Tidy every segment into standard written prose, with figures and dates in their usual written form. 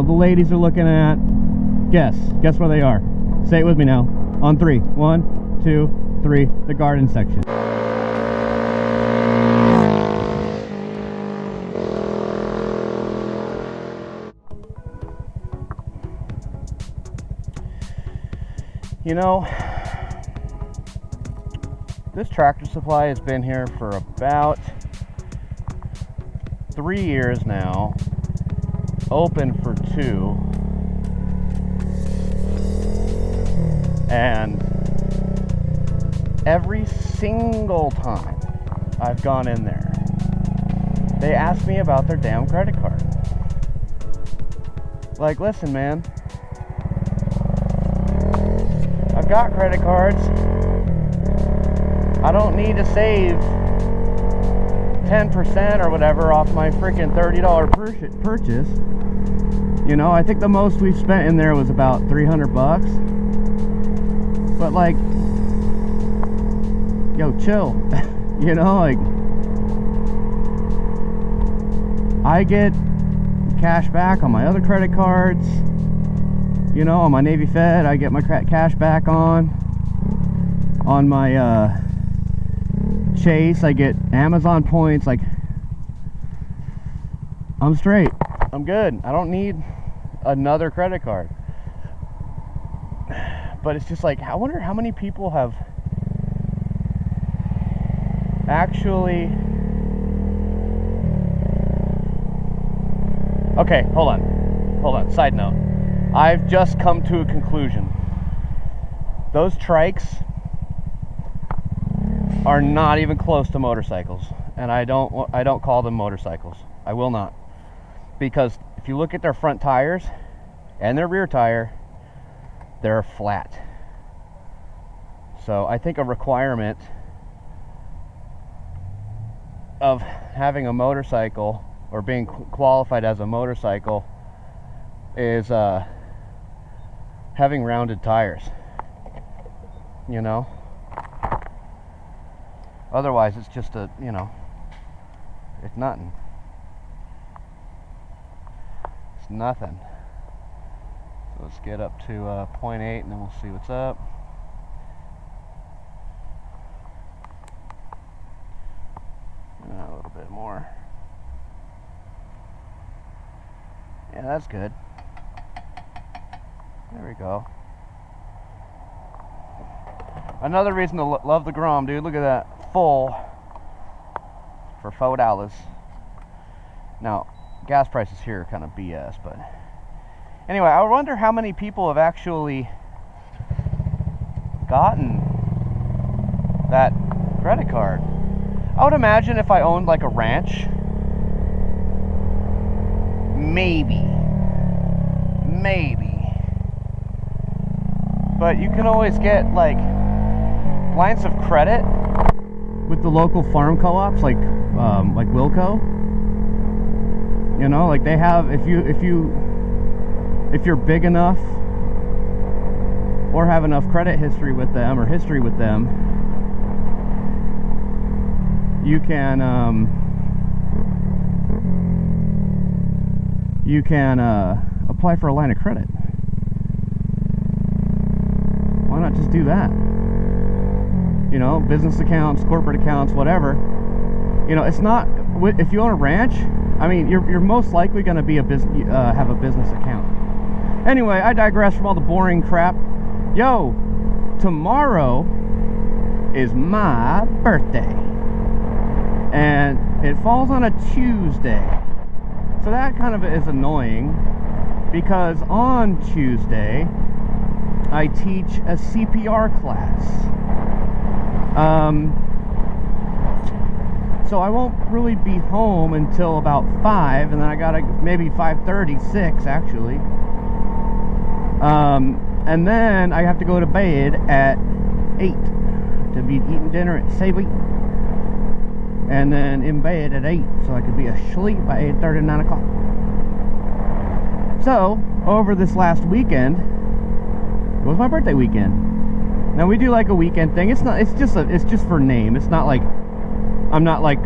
the ladies are looking at. Guess where they are. Say it with me now. On 3. 1, 2, 3. The garden section. You know, this Tractor Supply has been here for about 3 years now, open for 2, and every single time I've gone in there, they ask me about their damn credit card. Like, listen, man, I've got credit cards. I don't need to save 10% or whatever off my freaking $30 purchase. You know, I think the most we've spent in there was about $300. But like, yo, chill. You know, like, I get cash back on my other credit cards. You know, on my Navy Fed, I get my cash back on my Chase, I get Amazon points. Like, I'm straight. I'm good. I don't need another credit card. But it's just like, I wonder how many people have actually... Okay, hold on. Side note. I've just come to a conclusion. Those trikes are not even close to motorcycles, and I don't call them motorcycles. I will not, because if you look at their front tires and their rear tire, they're flat. So I think a requirement of having a motorcycle or being qualified as a motorcycle is having rounded tires, you know. Otherwise it's just a, you know, it's nothing. It's nothing. So let's get up to 0.8 and then we'll see what's up. A little bit more. Yeah, that's good. There we go. Another reason to love the Grom, dude. Look at that. Full for $4. Now, gas prices here are kind of BS, but anyway, I wonder how many people have actually gotten that credit card. I would imagine if I owned like a ranch, maybe. But you can always get like lines of credit with the local farm co-ops, like Wilco. You know, like they have, if you're big enough or have enough credit history with them or history with them, you can apply for a line of credit. Why not just do that? You know, business accounts, corporate accounts, whatever. You know, it's not, if you own a ranch, I mean, you're most likely going to be have a business account. Anyway, I digress from all the boring crap. Yo, tomorrow is my birthday, and it falls on a Tuesday, so that kind of is annoying, because on Tuesday I teach a CPR class. So I won't really be home until about 5, and then I gotta, maybe 5:36 actually. And then I have to go to bed at 8 to be eating dinner at 7, and then in bed at 8, so I could be asleep by 8:30, 9 o'clock. So over this last weekend, it was my birthday weekend. Now we do like a weekend thing. It's just for name. It's not like, I'm not like,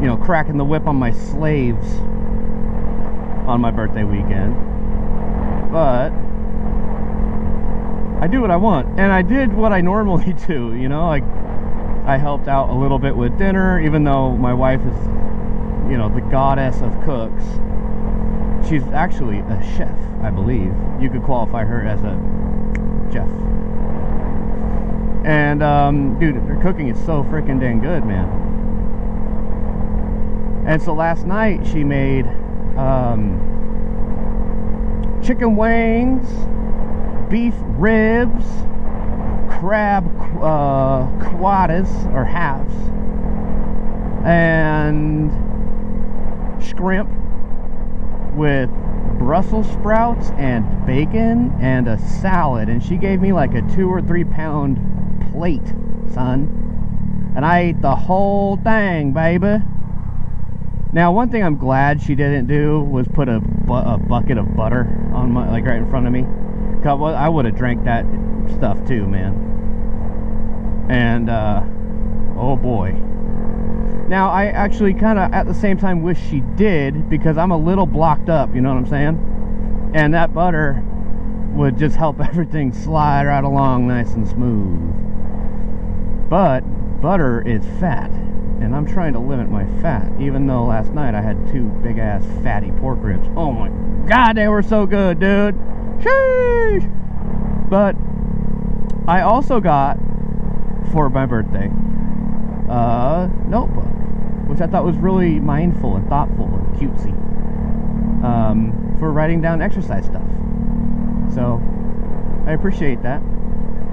you know, cracking the whip on my slaves. on my birthday weekend. But I do what I want, and I did what I normally do, you know. Like, I helped out a little bit with dinner, even though my wife is, you know, the goddess of cooks. She's actually a chef, I believe. You could qualify her as a chef. And dude, her cooking is so freaking dang good, man. And so last night she made chicken wings, beef ribs, crab quarters or halves, and shrimp with Brussels sprouts and bacon and a salad. And she gave me like a 2 or 3 pound plate, son, and I ate the whole thing, baby. Now, one thing I'm glad she didn't do was put a bucket of butter on my, like, right in front of me. I would have drank that stuff too, man. And oh boy. Now, I actually kind of at the same time wish she did, because I'm a little blocked up, you know what I'm saying? And that butter would just help everything slide right along nice and smooth. But butter is fat, and I'm trying to limit my fat, even though last night I had 2 big ass fatty pork ribs. Oh my god, they were so good, dude. Sheesh. But I also got, for my birthday, a notebook, which I thought was really mindful and thoughtful and cutesy, for writing down exercise stuff. So I appreciate that.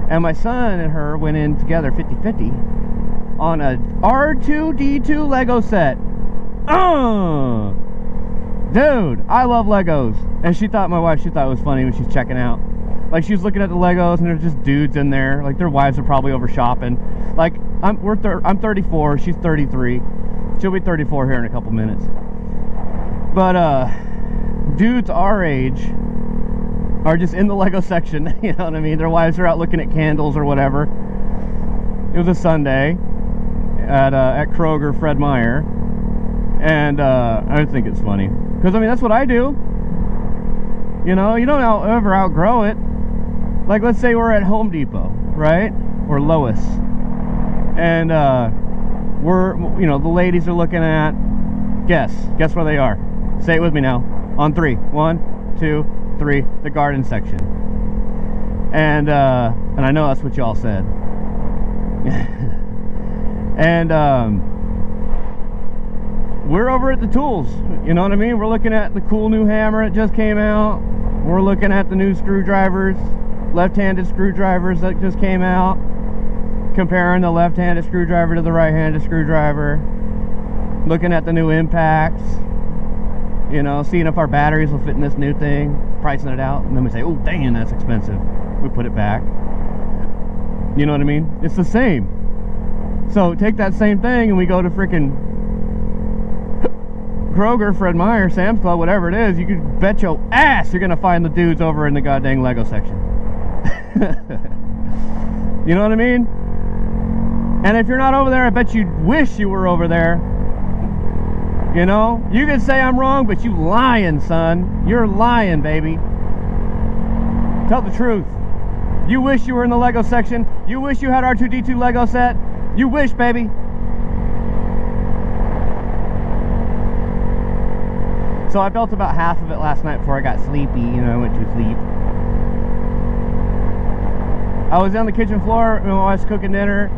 And my son and her went in together 50-50 on a R2-D2 Lego set. Dude, I love Legos. And my wife thought it was funny when she's checking out. Like, she was looking at the Legos and there's just dudes in there. Like, their wives are probably over shopping. Like, I'm 34, she's 33. She'll be 34 here in a couple minutes. But dudes our age are just in the Lego section, you know what I mean? Their wives are out looking at candles or whatever. It was a Sunday at Kroger, Fred Meyer, and I think it's funny, because I mean, that's what I do. You know, you don't ever outgrow it. Like, let's say we're at Home Depot, right? Or Lowe's, and we're, you know, the ladies are looking at, guess where they are. Say it with me now, on 3. 1, 2, 3, the garden section. And I know that's what y'all said. And we're over at the tools, you know what I mean? We're looking at the cool new hammer that just came out. We're looking at the new screwdrivers, left-handed screwdrivers that just came out, comparing the left-handed screwdriver to the right-handed screwdriver, looking at the new impacts, you know, seeing if our batteries will fit in this new thing, pricing it out, and then we say, oh, dang, that's expensive. We put it back. You know what I mean? It's the same. So take that same thing and we go to freaking Kroger, Fred Meyer, Sam's Club, whatever it is. You can bet your ass you're going to find the dudes over in the goddamn Lego section. You know what I mean? And if you're not over there, I bet you wish you were over there. You know, you can say I'm wrong, but you lying, son. You're lying, baby. Tell the truth. You wish you were in the Lego section. You wish you had R2-D2 Lego set. You wish, baby. So I built about half of it last night before I got sleepy. You know, I went to sleep. I was on the kitchen floor when my wife's cooking dinner.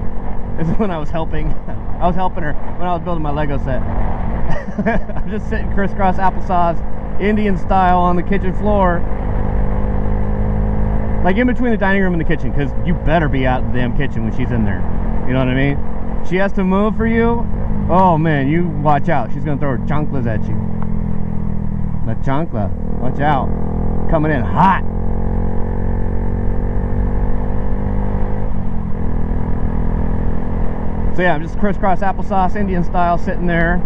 This is when I was helping. I was helping her when I was building my Lego set. I'm just sitting crisscross applesauce, Indian style, on the kitchen floor. Like, in between the dining room and the kitchen, because you better be out in the damn kitchen when she's in there. You know what I mean? She has to move for you. Oh, man, you watch out. She's going to throw her chanclas at you. La chancla. Watch out. Coming in hot. So, yeah, I'm just crisscross applesauce, Indian style, sitting there,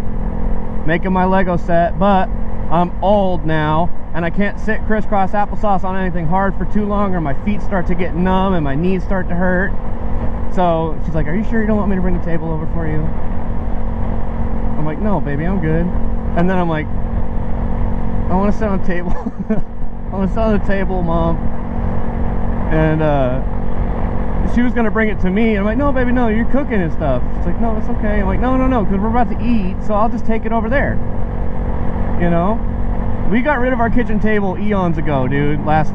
making my Lego set. But I'm old now, and I can't sit crisscross applesauce on anything hard for too long, or my feet start to get numb and my knees start to hurt. So she's like, are you sure you don't want me to bring the table over for you? I'm like, no, baby, I'm good. And then I'm like, I want to sit on the table. I want to sit on the table, Mom. And she was gonna bring it to me, and I'm like, no, baby, no, you're cooking and stuff. She's like, no, it's okay. I'm like, no, because we're about to eat, so I'll just take it over there. You know, we got rid of our kitchen table eons ago, dude. Last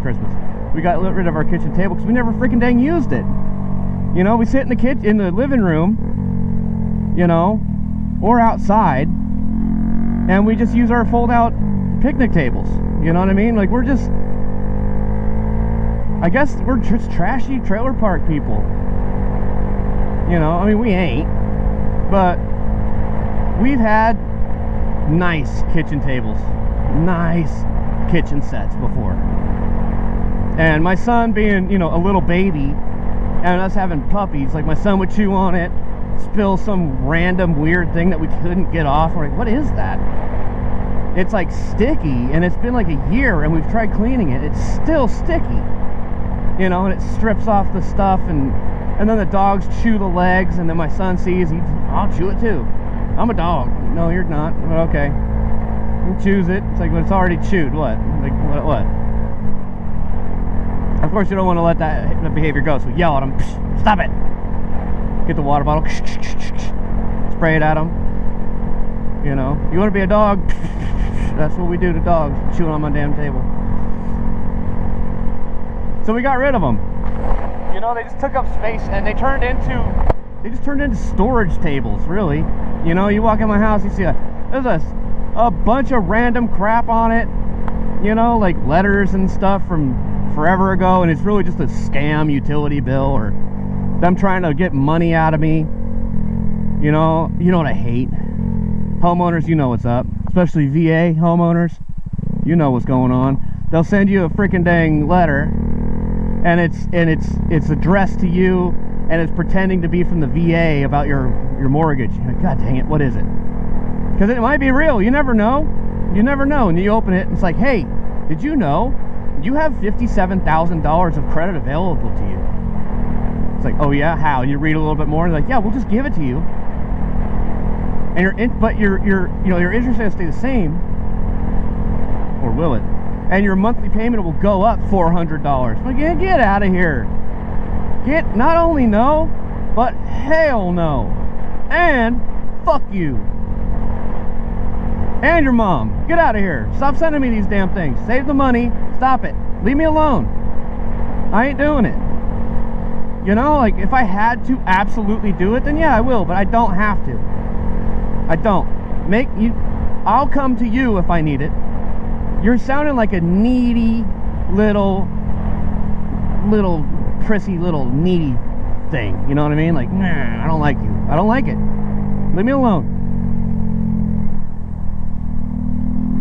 Christmas, we got rid of our kitchen table because we never freaking dang used it. You know, we sit in the in the living room, you know, or outside, and we just use our fold-out picnic tables. You know what I mean? Like, we're just, I guess we're just trashy trailer park people. You know, I mean, we ain't, but we've had nice kitchen tables, nice kitchen sets before. And my son being, you know, a little baby, and us having puppies, like my son would chew on it, spill some random weird thing that we couldn't get off. We're like, what is that? It's like sticky, and it's been like a year, and we've tried cleaning it. It's still sticky. You know, and it strips off the stuff, and then the dogs chew the legs, and then my son sees, I'll chew it too. I'm a dog. No, you're not. Okay. He chews it. It's like, well, it's already chewed. What? Like, what? Of course, you don't want to let that behavior go, so yell at him. Stop it. Get the water bottle. Spray it at him. You know, you want to be a dog? That's what we do to dogs. Chewing on my damn table. So we got rid of them. You know, they just took up space, and they just turned into storage tables, really. You know, you walk in my house, you see there's a bunch of random crap on it. You know, like letters and stuff from forever ago, and it's really just a scam utility bill or them trying to get money out of me. You know what I hate? Homeowners, you know what's up. Especially VA homeowners. You know what's going on. They'll send you a freaking dang letter, and it's addressed to you, and it's pretending to be from the VA about your mortgage. You're like, God dang it, what is it? Because it might be real. You never know. You never know. And you open it, and it's like, hey, did you know you have $57,000 of credit available to you? It's like, oh yeah, how? And you read a little bit more, and they're like, yeah, we'll just give it to you. And but your interest will stay the same, or will it? And your monthly payment will go up $400. Like, yeah, get out of here. Get, not only no, but hell no. And fuck you. And your mom. Get out of here. Stop sending me these damn things. Save the money. Stop it. Leave me alone. I ain't doing it. You know, like, if I had to absolutely do it, then yeah, I will, but I don't have to. I don't. I'll come to you if I need it. You're sounding like a needy little prissy little needy thing. You know what I mean? Like, nah, I don't like you. I don't like it. Leave me alone.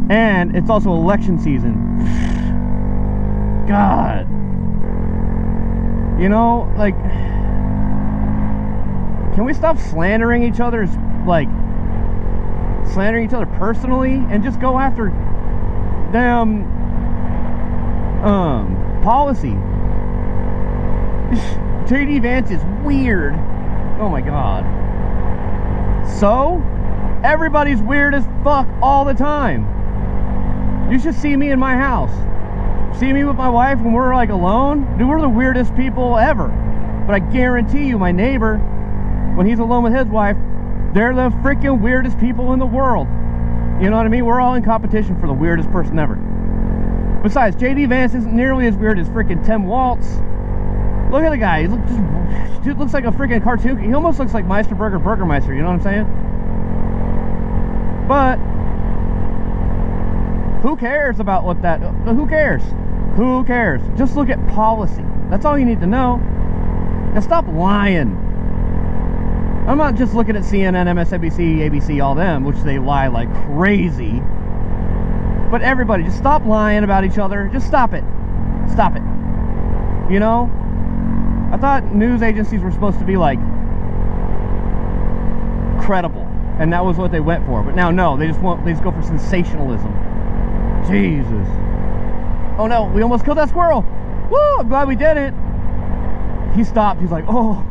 And it's also election season. God. You know, like, can we stop slandering each other's, like, slandering each other personally and just go after damn policy? JD Vance is weird. Oh my God. So everybody's weird as fuck all the time. You should see me in my house. See me with my wife when we're like alone. Dude, we're the weirdest people ever. But I guarantee you, my neighbor, when he's alone with his wife, they're the freaking weirdest people in the world. You know what I mean? We're all in competition for the weirdest person ever. Besides, JD Vance isn't nearly as weird as freaking Tim Waltz. Look at the guy. Dude looks like a freaking cartoon. He almost looks like Meisterburger Burgermeister. You know what I'm saying? But who cares about what that? Who cares? Who cares? Just look at policy. That's all you need to know. And stop lying. I'm not just looking at CNN, MSNBC, ABC, all them, which they lie like crazy. But everybody, just stop lying about each other. Just stop it. Stop it. You know? I thought news agencies were supposed to be like credible, and that was what they went for. But now, no, they just go for sensationalism. Jesus. Oh no, we almost killed that squirrel. Woo, I'm glad we didn't. He stopped. He's like, oh.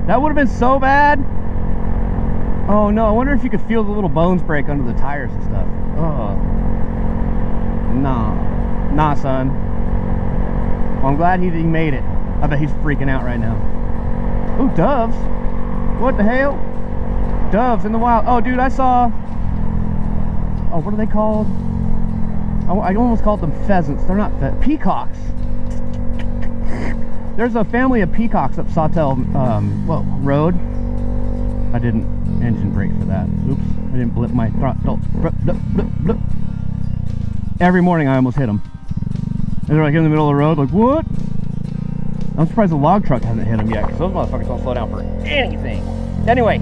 That would have been so bad. Oh no, I wonder if you could feel the little bones break under the tires and stuff. Oh. Nah, son. Well, I'm glad he made it. I bet he's freaking out right now. Ooh, doves. What the hell? Doves in the wild. Oh, dude, I saw... Oh, what are they called? I almost called them pheasants. They're not peacocks. There's a family of peacocks up Sawtell Road. I didn't engine brake for that. Oops. I didn't blip my throttle. Blip. Every morning I almost hit them. And they're like in the middle of the road, like, what? I'm surprised the log truck hasn't hit them yet, because those motherfuckers don't slow down for anything. Anyway,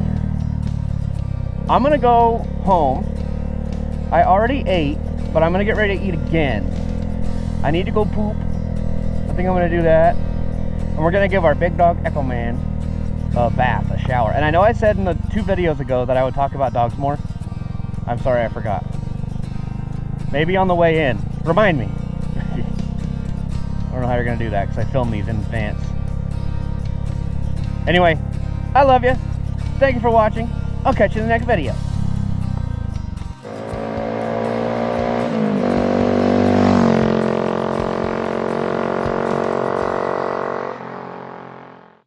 I'm going to go home. I already ate, but I'm going to get ready to eat again. I need to go poop. I think I'm going to do that. And we're going to give our big dog Echo Man a bath, a shower. And I know I said in the 2 videos ago that I would talk about dogs more. I'm sorry, I forgot. Maybe on the way in. Remind me. I don't know how you're going to do that, because I film these in advance. Anyway, I love you. Thank you for watching. I'll catch you in the next video.